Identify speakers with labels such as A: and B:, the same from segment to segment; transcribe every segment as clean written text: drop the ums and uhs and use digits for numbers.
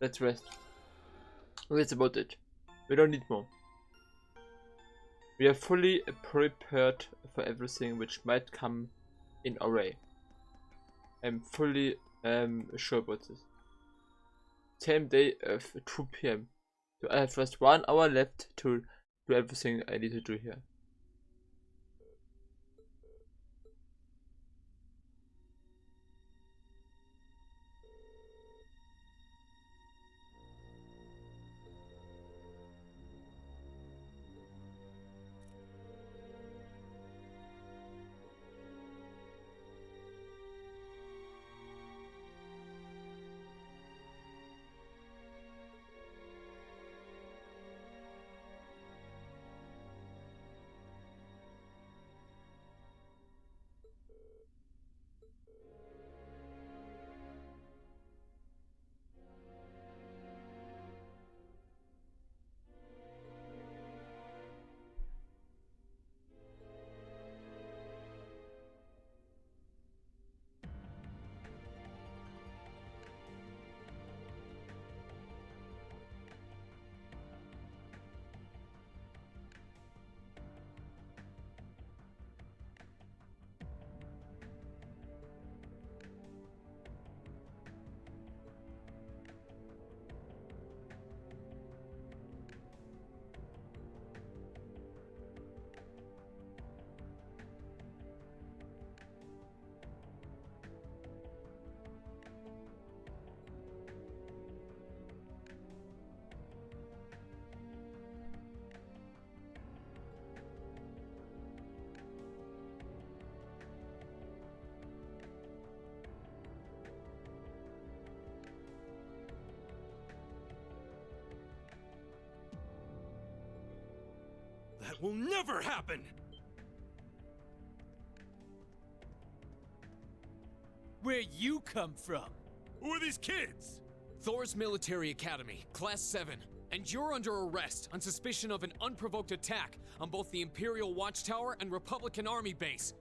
A: Let's rest. That's about it. We don't need more. We are fully prepared for everything which might come in our way. I'm fully sure about this. Same day of 2 p.m. So I have just 1 hour left to do everything I need to do here.
B: That will never happen!
C: Where you come from?
B: Who are these kids?
D: Thor's Military Academy, Class 7, and you're under arrest on suspicion of an unprovoked attack on both the Imperial Watchtower and Republican Army base.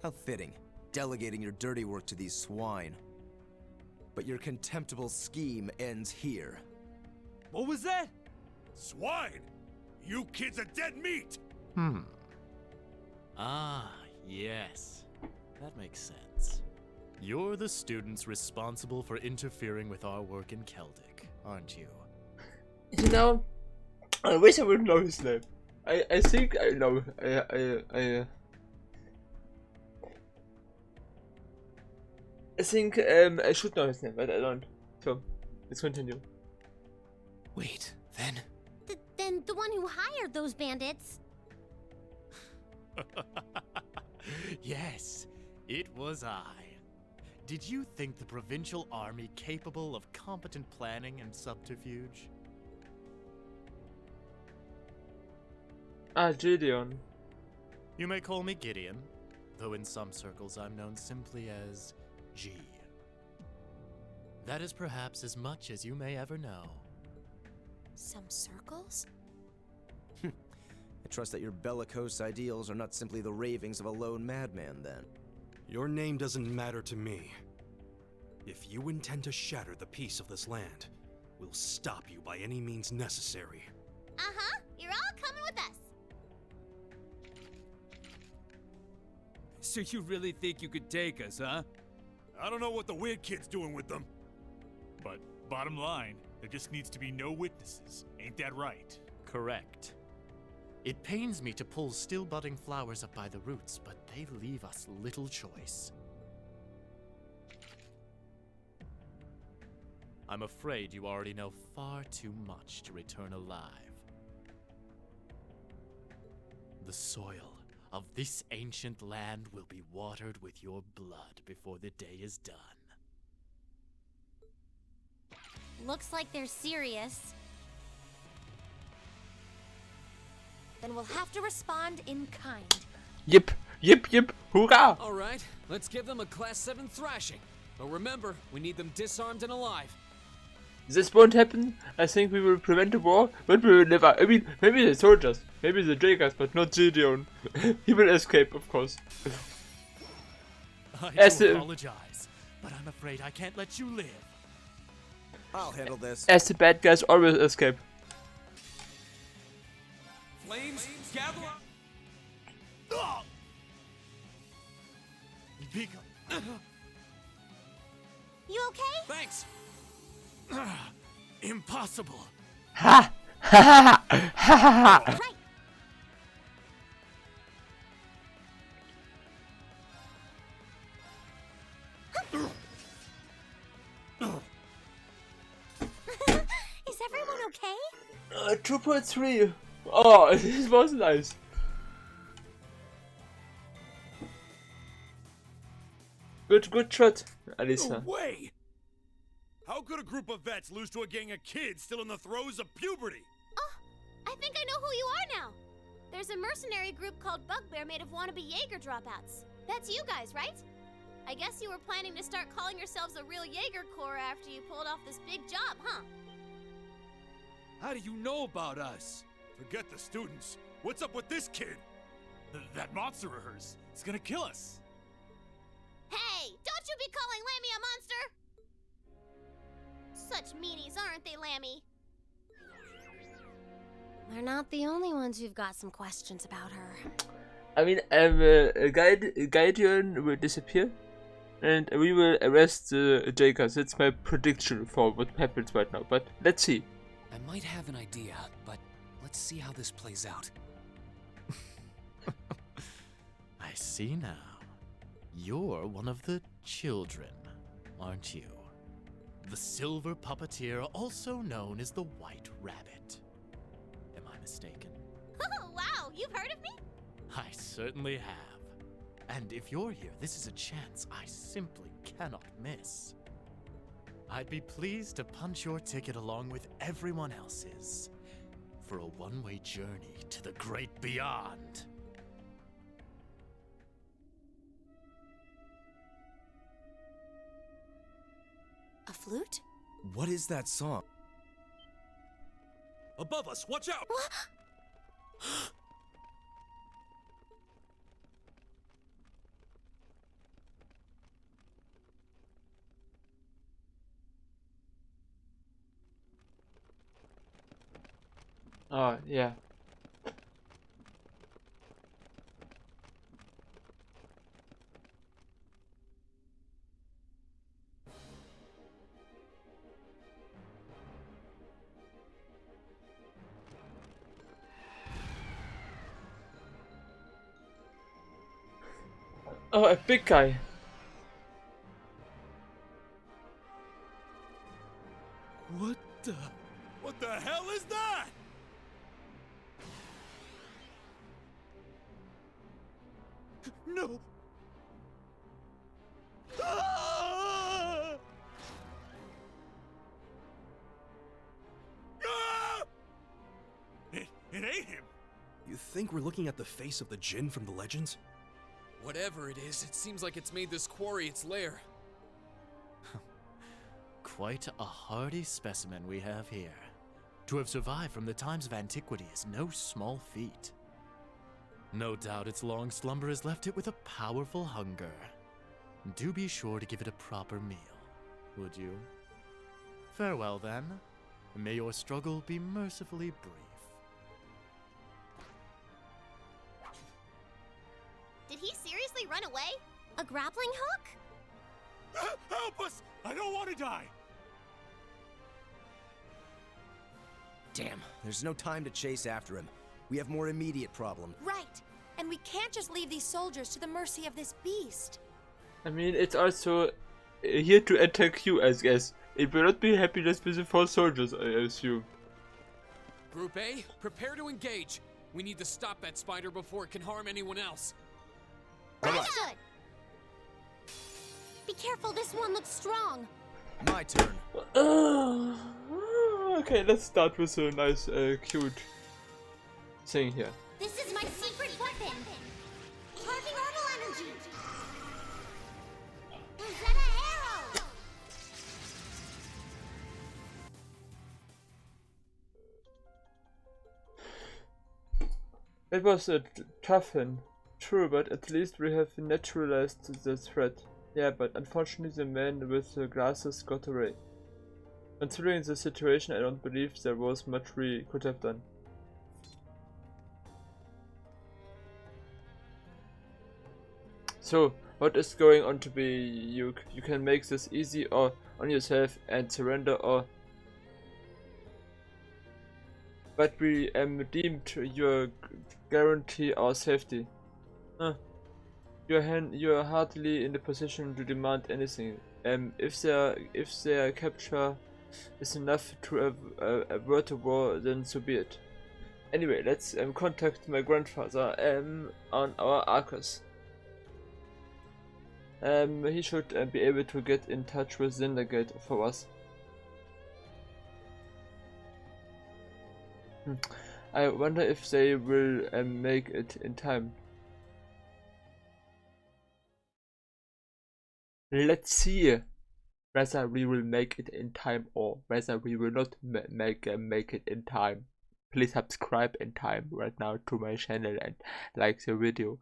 E: How fitting, delegating your dirty work to these swine. But your contemptible scheme ends here.
C: What was that?
B: Swine! You kids are dead meat!
F: Ah, yes. That makes sense. You're the students responsible for interfering with our work in Celtic, aren't you?
A: You know, I wish I would know his name. I think I know. I think I should know his name, but I don't. So let's continue.
D: Wait, then?
G: Then the one who hired those bandits.
F: Yes, it was I. Did you think the provincial army capable of competent planning and subterfuge?
A: Ah, Gideon.
F: You may call me Gideon, though in some circles I'm known simply as G. That is perhaps as much as you may ever know.
G: Some circles?
E: I trust that your bellicose ideals are not simply the ravings of a lone madman, then.
B: Your name doesn't matter to me. If you intend to shatter the peace of this land, we'll stop you by any means necessary.
G: Uh-huh. You're all coming with us.
C: So you really think you could take us, huh?
B: I don't know what the weird kid's doing with them.
H: But bottom line, there just needs to be no witnesses. Ain't that right?
F: Correct. It pains me to pull still budding flowers up by the roots, but they leave us little choice. I'm afraid you already know far too much to return alive. The soil of this ancient land will be watered with your blood before the day is done.
G: Looks like they're serious. Then we'll have to respond in kind.
A: Yip, yip, yip, hoorah!
D: Alright, let's give them a Class 7 thrashing. But remember, we need them disarmed and alive.
A: This won't happen. I think we will prevent the war, but we will never. I mean, maybe the soldiers, maybe the Jaegers, but not Gideon. He will escape, of course.
F: I do apologize, but I'm afraid I can't let you live.
E: I'll handle this.
A: As the bad guys always escape.
D: Flames, gather up!
G: You okay?
D: Thanks!
F: Impossible.
A: Ha! Ha ha ha ha!
G: Right. Is everyone okay?
A: 2.3. Oh, this was nice. Good shot, Alisa.
H: way! How could a group of vets lose to a gang of kids still in the throes of puberty?
G: Oh, I think I know who you are now. There's a mercenary group called Bugbear made of wannabe Jaeger dropouts. That's you guys, right? I guess you were planning to start calling yourselves a real Jaeger Corps after you pulled off this big job, huh?
C: How do you know about us?
H: Forget the students. What's up with this kid? That monster of hers is gonna kill us.
G: Hey, don't you be calling Lammy a monster! Such meanies, aren't they, Lammy? They're not the only ones who've got some questions about her.
A: I mean, Guardian will disappear, and we will arrest the Jakers. That's my prediction for what happens right now. But let's see.
D: I might have an idea, but let's see how this plays out.
F: I see now. You're one of the children, aren't you? The silver puppeteer, also known as the White Rabbit. Am I mistaken?
G: Oh, wow, you've heard of me?
F: I certainly have. And if you're here, this is a chance I simply cannot miss. I'd be pleased to punch your ticket along with everyone else's for a one-way journey to the great beyond.
G: A flute?
E: What is that song?
H: Above us, watch out!
A: Oh, yeah. Oh, a big guy.
H: What the hell is that? No. Ah! Ah! It ain't him.
B: You think we're looking at the face of the Jinn from the legends?
D: Whatever it is, it seems like it's made this quarry its lair.
F: Quite a hardy specimen we have here. To have survived from the times of antiquity is no small feat. No doubt its long slumber has left it with a powerful hunger. Do be sure to give it a proper meal, would you? Farewell then. May your struggle be mercifully brief.
G: Did he seriously run away? A grappling hook?
H: Help us! I don't want to die.
E: Damn, there's no time to chase after him. We have more immediate problems.
G: Right. And we can't just leave these soldiers to the mercy of this beast.
A: I mean, it's also here to attack you, I guess. It will not be happy just with the 4 soldiers, I assume.
D: Group A, prepare to engage. We need to stop that spider before it can harm anyone else.
G: Understood. Be careful, this one looks strong.
E: My turn.
A: Okay, let's start with a nice, cute thing here.
G: This is my secret weapon. Charging herbal energy. Rosetta arrow.
A: It was a tough one, true, but at least we have neutralized the threat. Yeah, but unfortunately the man with the glasses got away. Considering the situation, I don't believe there was much we could have done. So, what is going on to be? You can make this easy or on yourself and surrender, or but we deemed your guarantee our safety. Huh. You are hardly in the position to demand anything. If their capture is enough to avert a war, then so be it. Anyway, let's contact my grandfather on our Arcus. He should be able to get in touch with Zyndergate for us. I wonder if they will make it in time. Let's see whether we will make it in time or whether we will not make it in time. Please subscribe in time right now to my channel and like the video.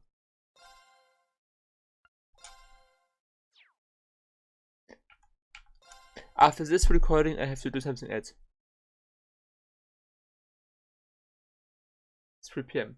A: After this recording, I have to do something else. It's 3 PM.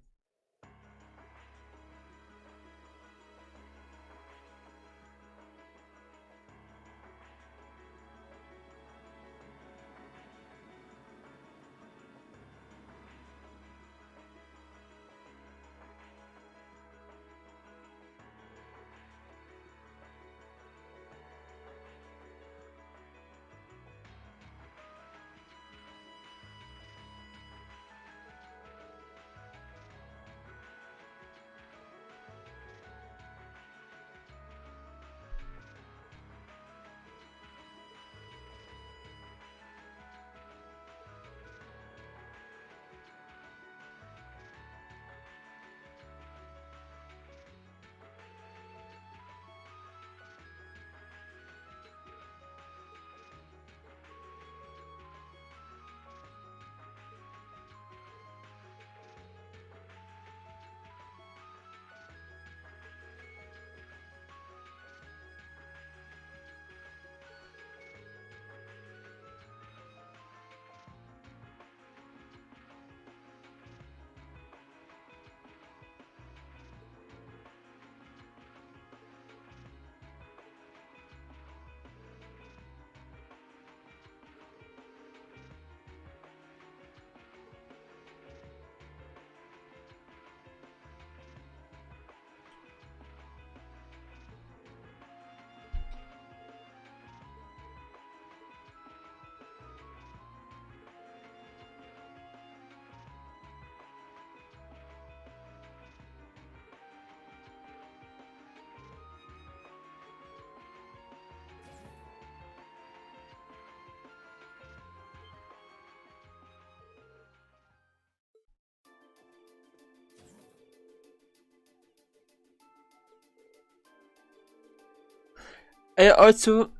A: I also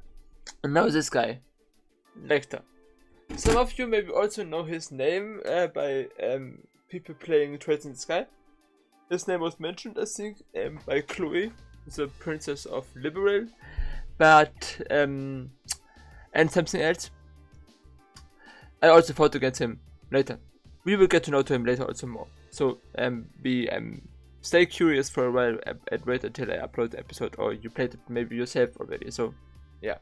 A: know this guy, Lecter. Some of you maybe also know his name by people playing Trades in the Sky. His name was mentioned, I think, by Chloe, the Princess of Liberal, but and something else. I also fought against him later. We will get to know him later also more. So stay curious for a while and wait until I upload the episode, or you played it maybe yourself already. So yeah.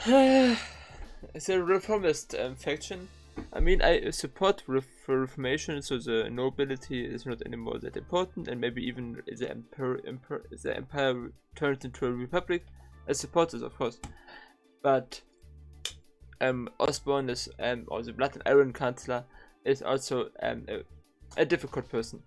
A: It's a reformist faction. I mean, I support reformation, so the nobility is not anymore that important, and maybe even the empire turns into a republic. I support this, of course, but Osborne is, or the Blood and Iron Chancellor, is also a difficult person.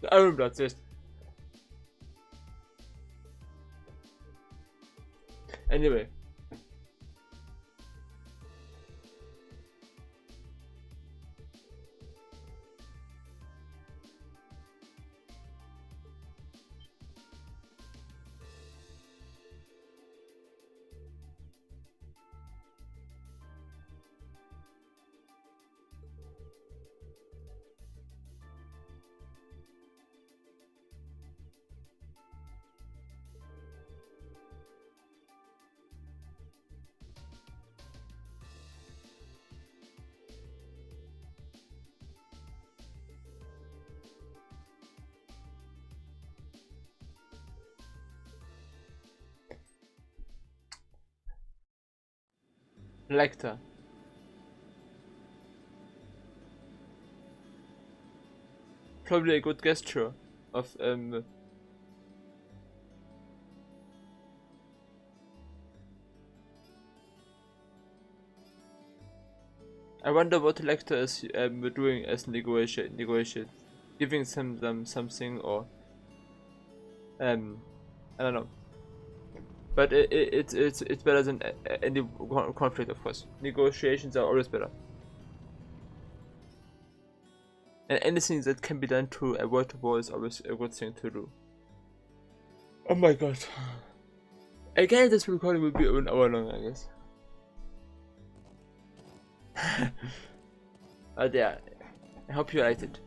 A: The Iron Bloods, yes. Anyway. Lecter. Probably a good gesture of I wonder what Lecter is doing as negotiate, giving them something, or I don't know. But it's better than any conflict, of course. Negotiations are always better. And anything that can be done to avoid war is always a good thing to do. Oh my god. Again, this recording will be an hour long, I guess. But yeah, I hope you liked it.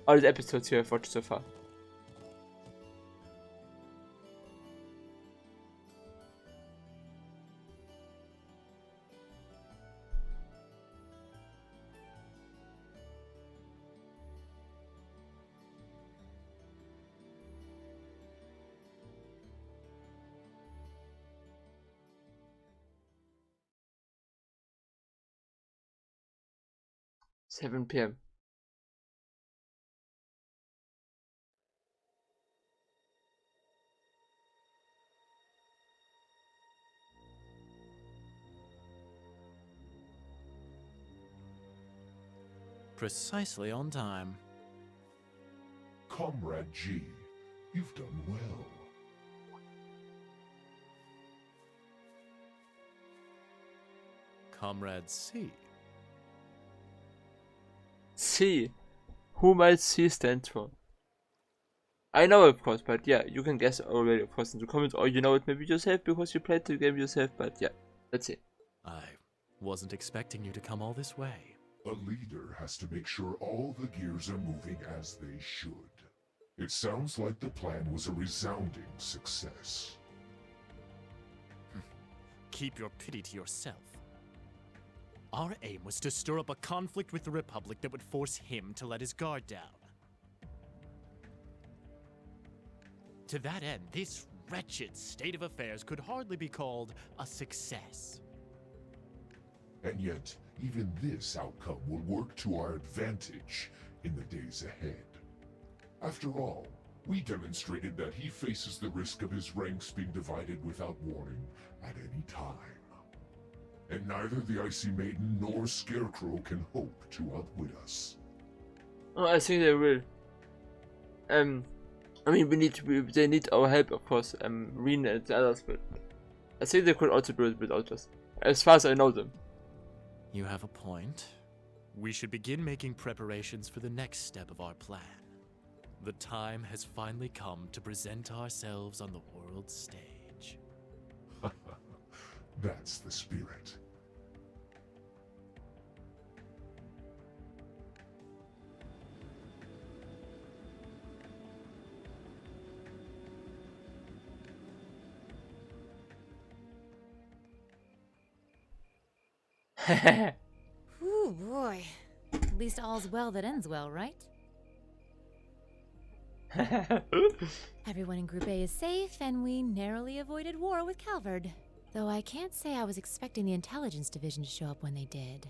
A: All the episodes you have watched so far. Seven PM.
F: Precisely on time.
I: Comrade G, you've done well.
F: Comrade C.
A: C. Who might C stand for? I know, of course, but yeah, you can guess already, of course, in the comments, or you know it maybe yourself because you played the game yourself, but yeah, let's see.
F: I wasn't expecting you to come all this way.
I: A leader has to make sure all the gears are moving as they should. It sounds like the plan was a resounding success.
F: Keep your pity to yourself. Our aim was to stir up a conflict with the Republic that would force him to let his guard down. To that end, this wretched state of affairs could hardly be called a success.
I: And yet, even this outcome will work to our advantage in the days ahead. After all, we demonstrated that he faces the risk of his ranks being divided without warning at any time. And neither the Icy Maiden nor Scarecrow can hope to outwit us.
A: Oh, I think they will. I mean, they need our help, of course. Reen and the others, but I think they could also do it without us, as far as I know them.
F: You have a point. We should begin making preparations for the next step of our plan. The time has finally come to present ourselves on the world stage.
I: That's the spirit.
J: Ooh, boy. At least all's well that ends well, right? Everyone in Group A is safe, and we narrowly avoided war with Calvard. Though I can't say I was expecting the Intelligence Division to show up when they did.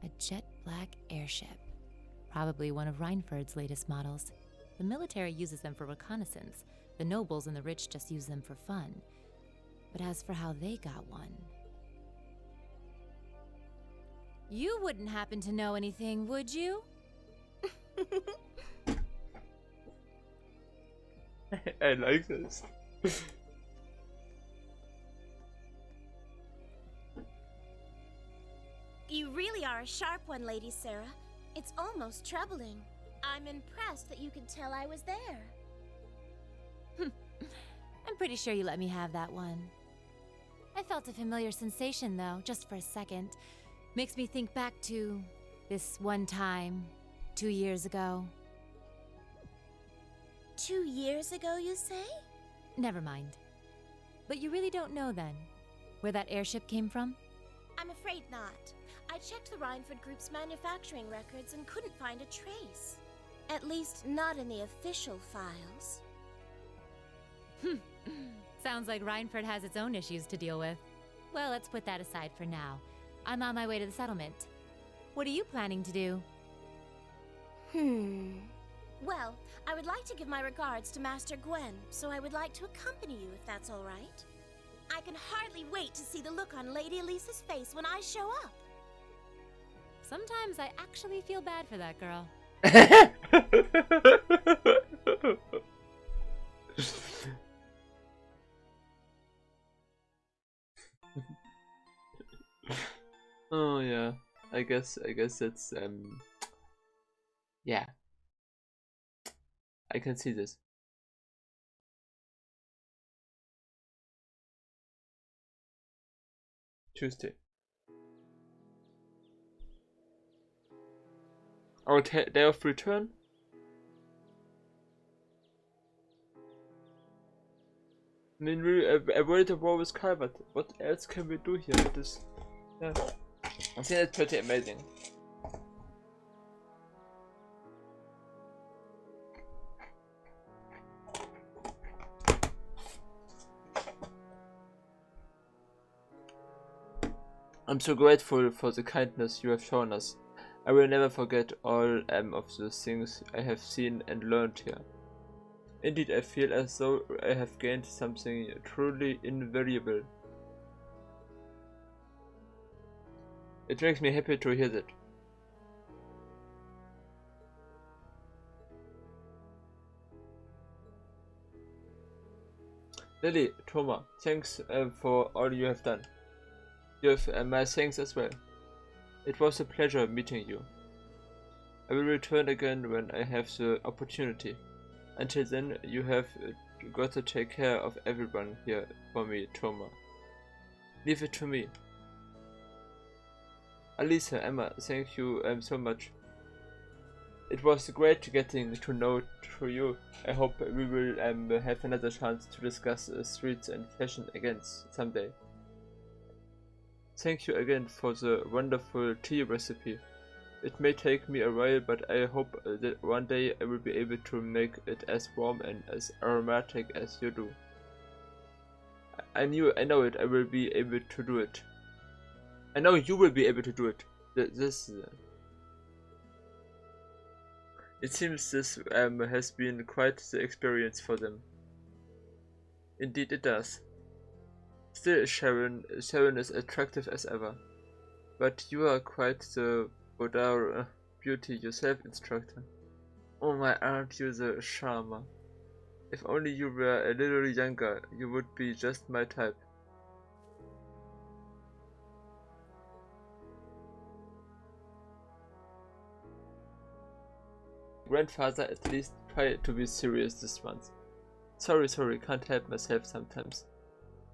J: A jet black airship. Probably one of Reinford's latest models. The military uses them for reconnaissance. The nobles and the rich just use them for fun. But as for how they got one... You wouldn't happen to know anything, would you?
A: I like this.
G: You really are a sharp one, Lady Sarah. It's almost troubling. I'm impressed that you could tell I was there.
J: I'm pretty sure you let me have that one. I felt a familiar sensation, though, just for a second. Makes me think back to this one time, 2 years ago.
G: 2 years ago, you say?
J: Never mind. But you really don't know, then, where that airship came from?
G: I'm afraid not. I checked the Reinford Group's manufacturing records and couldn't find a trace. At least, not in the official files.
J: Sounds like Reinford has its own issues to deal with. Well, let's put that aside for now. I'm on my way to the settlement. What are you planning to do?
G: Well, I would like to give my regards to Master Gwen, so I would like to accompany you if that's all right. I can hardly wait to see the look on Lady Elisa's face when I show up.
J: Sometimes I actually feel bad for that girl.
A: Oh yeah, I guess that's yeah. I can see this. Tuesday. Our day of return? I mean, we avoided the war with Calvert. What else can we do here with this? Yeah. I think that's pretty amazing. I'm so grateful for the kindness you have shown us. I will never forget all of the things I have seen and learned here. Indeed, I feel as though I have gained something truly invaluable. It makes me happy to hear that. Lily, Toma, thanks for all you have done. You have my thanks as well. It was a pleasure meeting you. I will return again when I have the opportunity. Until then, you have got to take care of everyone here for me, Toma. Leave it to me. Alisa, Emma, thank you so much. It was great getting to know you. I hope we will have another chance to discuss streets and fashion again someday. Thank you again for the wonderful tea recipe. It may take me a while, but I hope that one day I will be able to make it as warm and as aromatic as you do. I know it. I will be able to do it. I know you will be able to do it. It seems this has been quite the experience for them. Indeed, it does. Still, Sharon is attractive as ever, but you are quite the boudoir beauty yourself, instructor. Oh my, aren't you the charmer? If only you were a little younger, you would be just my type. Grandfather, at least try to be serious this once. Sorry, can't help myself sometimes.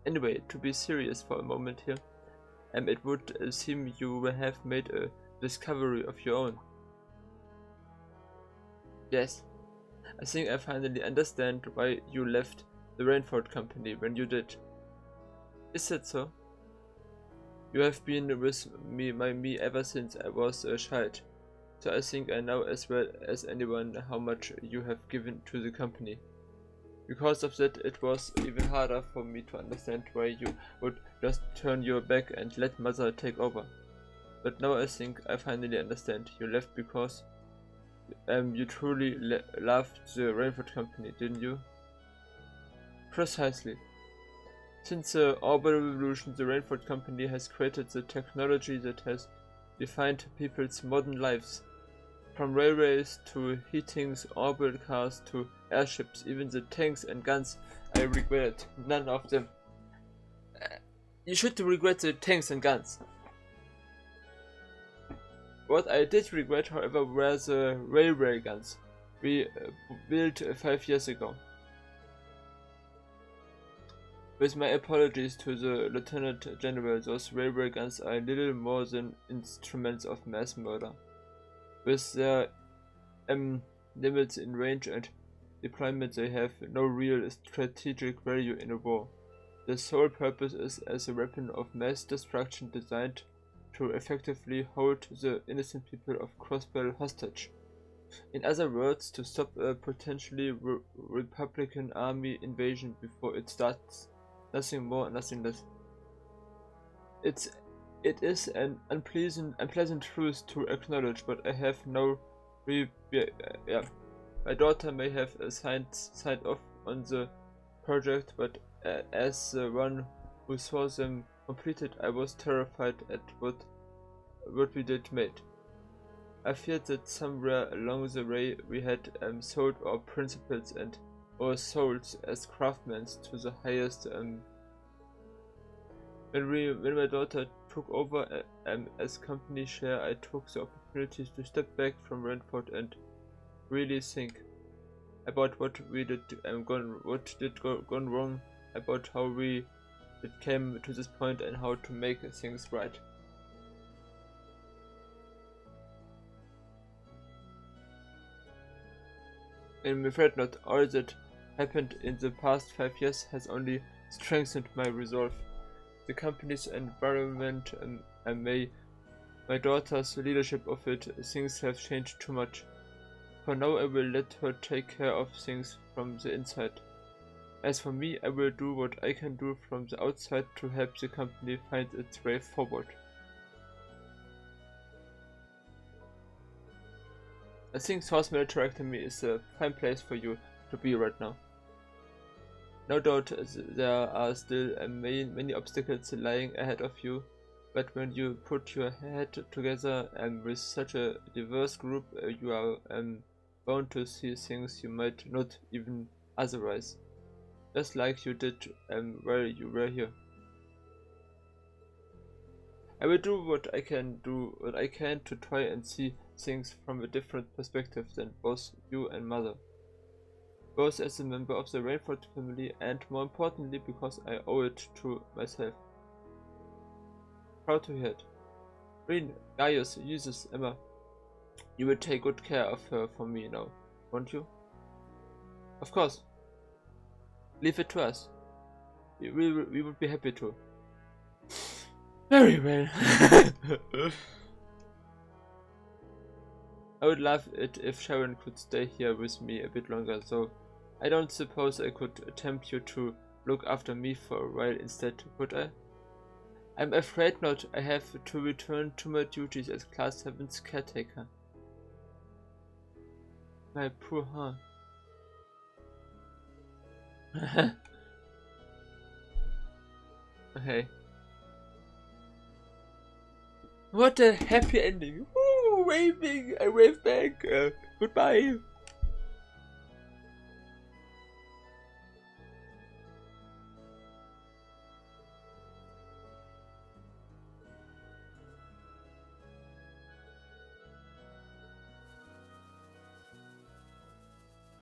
A: Anyway, to be serious for a moment here, it would seem you have made a discovery of your own. Yes, I think I finally understand why you left the Rainford Company when you did. Is that so? You have been with me ever since I was a child, so I think I know as well as anyone how much you have given to the company. Because of that, it was even harder for me to understand why you would just turn your back and let Mother take over. But now I think I finally understand. You left because you truly loved the Rainford Company, didn't you? Precisely. Since the Orbital Revolution, the Rainford Company has created the technology that has defined people's modern lives. From railways to heatings, orbital cars to airships, even the tanks and guns, I regret none of them. You should regret the tanks and guns. What I did regret, however, were the railway guns we built 5 years ago. With my apologies to the Lieutenant General, those railway guns are little more than instruments of mass murder. With their limits in range and deployment, they have no real strategic value in a war. Their sole purpose is as a weapon of mass destruction designed to effectively hold the innocent people of Crossbell hostage. In other words, to stop a potentially Republican army invasion before it starts. Nothing more, nothing less. It is an unpleasant truth to acknowledge, but I have no My daughter may have signed off on the project, but as the one who saw them completed, I was terrified at what we did made. I feared that somewhere along the way we had sold our principles and our souls as craftsmen to the highest. When my daughter took over as company chair, I took the opportunity to step back from Rainford and really think about what did go wrong, about how it came to this point, and how to make things right. I'm afraid not all that happened in the past 5 years has only strengthened my resolve. The company's environment and my daughter's leadership of it, things have changed too much. For now I will let her take care of things from the inside. As for me, I will do what I can do from the outside to help the company find its way forward. I think Source Military Academy is a fine place for you to be right now. No doubt there are still many obstacles lying ahead of you, but when you put your head together with such a diverse group, you are bound to see things you might not even otherwise. Just like you did while you were here. I will do what I can to try and see things from a different perspective than both you and Mother. Both as a member of the Rainford family and, more importantly, because I owe it to myself. Proud to hear it. Rin, Gaius, Jesus, Emma, you will take good care of her for me now, won't you? Of course. Leave it to us. We would be happy to. Very well. I would love it if Sharon could stay here with me a bit longer, so I don't suppose I could tempt you to look after me for a while instead, could I? I'm afraid not. I have to return to my duties as Class 7's caretaker. My poor heart. Okay. What a happy ending. Woo! Waving! I wave back. Goodbye.